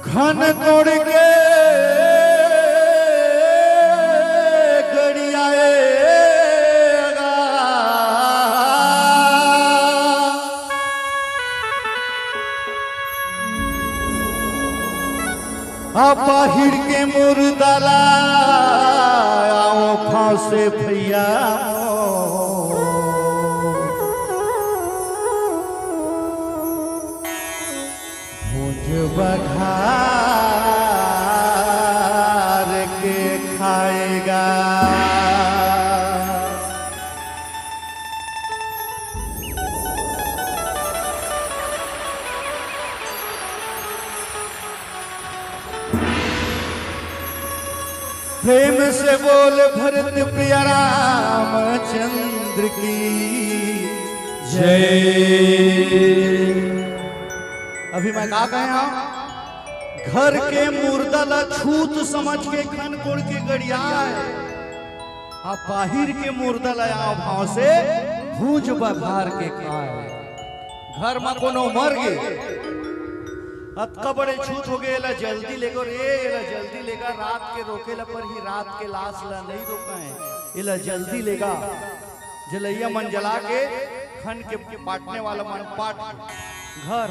खन कोड़ के गड़ियाए बाहिर के मुर्दाला फांसे भैया बघार के खाएगा। प्रेम से बोल भरत प्रिया रामचंद्र की जय। अभी मैं कहा गया घर के मुर्दा छूत समझ के खन कोड़ के गड़िया आप बाहिर के मुर्दा लाया भाव से भूज बघार के खाए। घर में कोनो मर गए अतका बड़े छूत हो गए ला जल्दी लेगो रे ला जल्दी लेगा रात के रोकेला पर ही रात के लाश ला नहीं रोका है इला जल्दी लेगा जलैया मन जला के खन के पाटने वाला मन पाट घर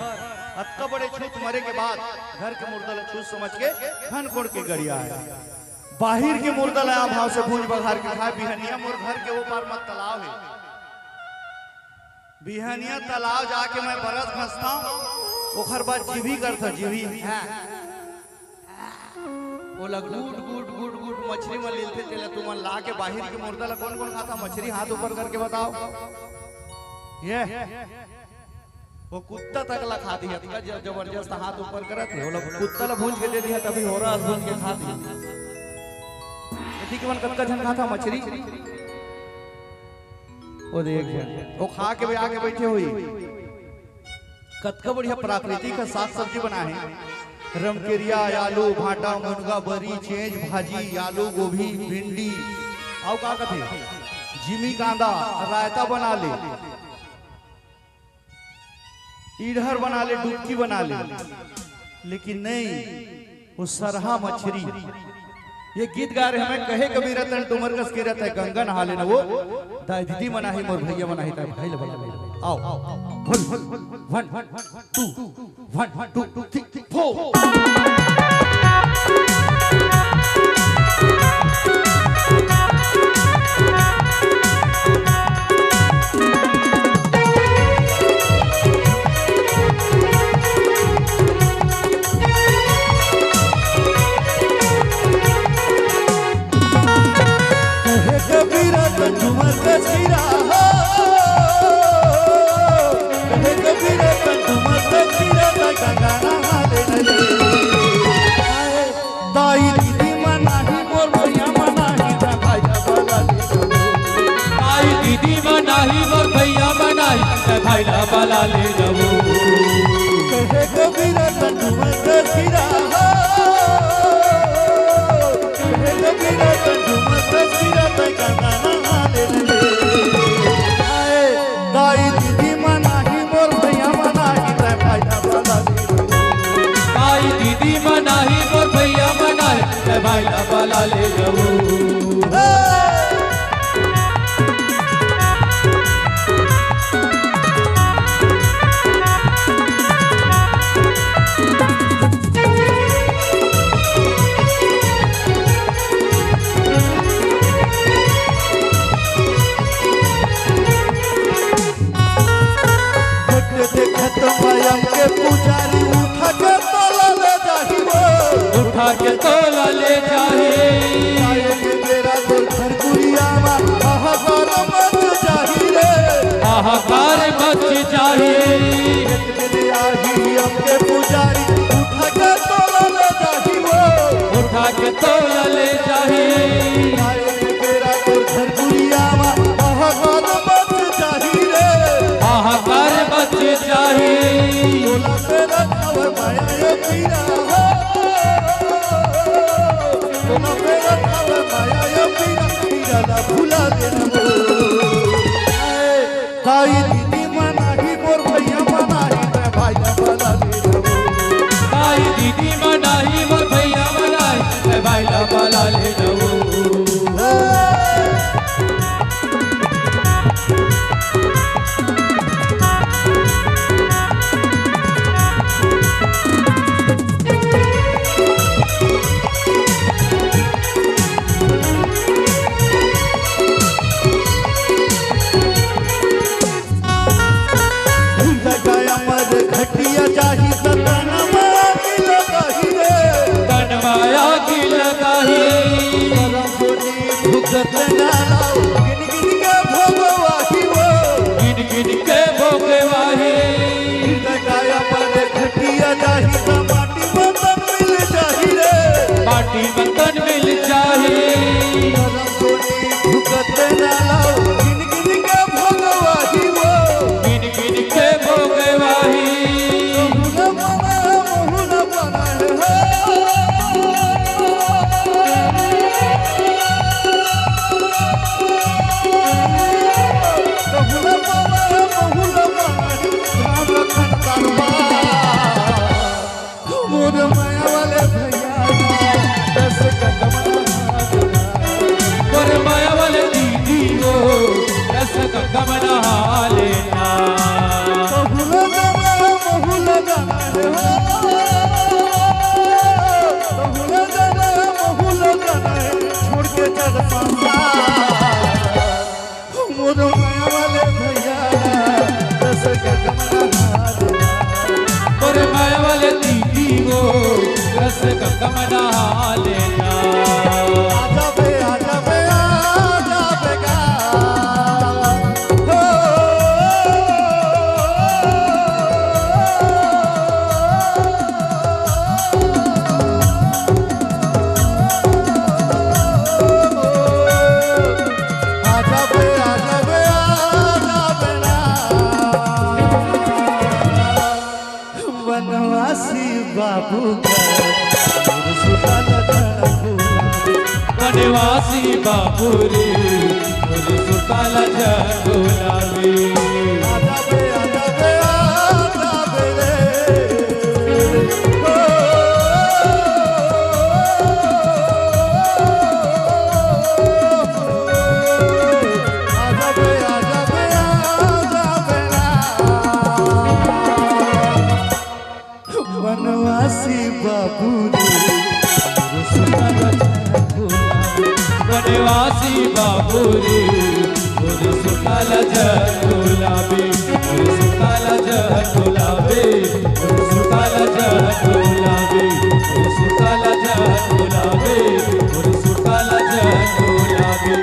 अतका बड़े छूत मरे के बाद घर के मुर्दा छूत समझ के खन कोड़ के गड़िया है। बाहिर के मुर्दा लाया भाव से भूज बघार के खाए। बिहनिया मोर घर के वो पार मत तालाब है बिहनिया तालाब जाके मैं बरस फंसता ओखर बाद जीवी करता जीवी बोला गुड गुड गुड गुड मछली में लेते तेला तू मन ला के बाहिर के मुर्दा ला कौन कौन खाता मछली हाथ ऊपर करके बताओ। ये वो कुत्ता तक ला खा दिया जबरदस्त हाथ ऊपर करत है वो कुत्ता ला भून के दे दिया तभी हो रहा भून के खा दिया। ठीक है कतका जन खाता मछली वो देख वो खा के भी आके बैठे हुई कतका बढ़िया प्राकृतिक का साग सब्जी बना है। रमकेरिया आलू भाटा मुनगा बरी चेंज भाजी आलू गोभी भिंडी और का कहते जिमी कांदा रायता बना ले इधर बना ले डुबकी बना ले लेकिन नहीं वो सरहा मछली। ये गीत गा रहे हमें कहे कभी रतन तुमर कस के रहता है गंगा नहा लेना वो दाई दीदी मना ही मोर भैया मना ही भाई लबा आओ one one two one two two three four. भाईला बाला ले जाओ कहे कबीरा तंडुमत सिरा कहे कबीरा तंडुमत सिरा तय गाना ले आए दाई दीदी मनाही मोर भैया मनाही तय भाईला बाला ले दाई दीदी मनाही मोर भैया मनाही तय भाईला बाला ले जाओ। के पुजारी उठा के तोला ले जाही उठा के तोला ले जाही के तेरा तोर घर गुड़िया हाहाकार मच जाही रे हाहाकार मच जाही आही हमके पुजारी उठा के तोला ले जाही उठा के तोला ले जाही के तेरा तोर घर गुड़िया हाहाकार मच जाही रे हाहाकार मच जाही बोला मेरा खबर माया ये पीरा बोला मेरा खबर माया ये पीरा पीरा ना भुला देना ताई दीदी मनाही मोर भैया मनाही मैं भाई भला ले ताई दीदी मना भैया जाही तो माटी बर्तन मिल जाही रे, माटी बर्तन मिल जाही। गरम रोटी भुकते ना लाओ, गिन गिन के भोगवाही वो, गिन गिन के भोगवाही। बहुना बना हो, बहुना बना राम लखन दरबार। मोर माया वाले भैया दस और माया वाले दीदी वो रस गंगा नहा लेना। छोड़ के जग संसार, मोर माया वाले भैया दस और माया वाले दीदी वो रस गंगा नहा लेना। आजा बे आजा बे आजा बेगा हो, आजा बे आजा बे आजा बेगा। वनवासी बाबू का सुताल धनबू, वनवासी बाबू रे मुझे सुताल गुलाबी। आजा बे रे हो, आजा बे वनवासी बाबू रे सुताल वनवासी बाबू रे मुझे सुताल गुलाबी। मुझे सुताल गुलाबी, मुझे सुताल गुलाबी, मुझे सुताल गुलाबी, मुझे सुताल गुलाबी, मुझे सुताल गुलाबी,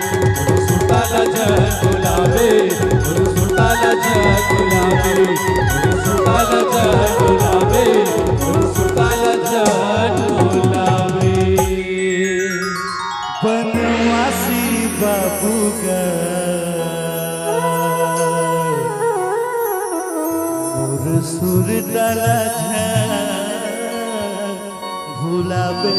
मुझे सुताल गुलाबी, मुझे सुताल गुलाबी, मुझे सुताल गुलाबी। वनवासी बाबू का सुर डाला भूलाबे।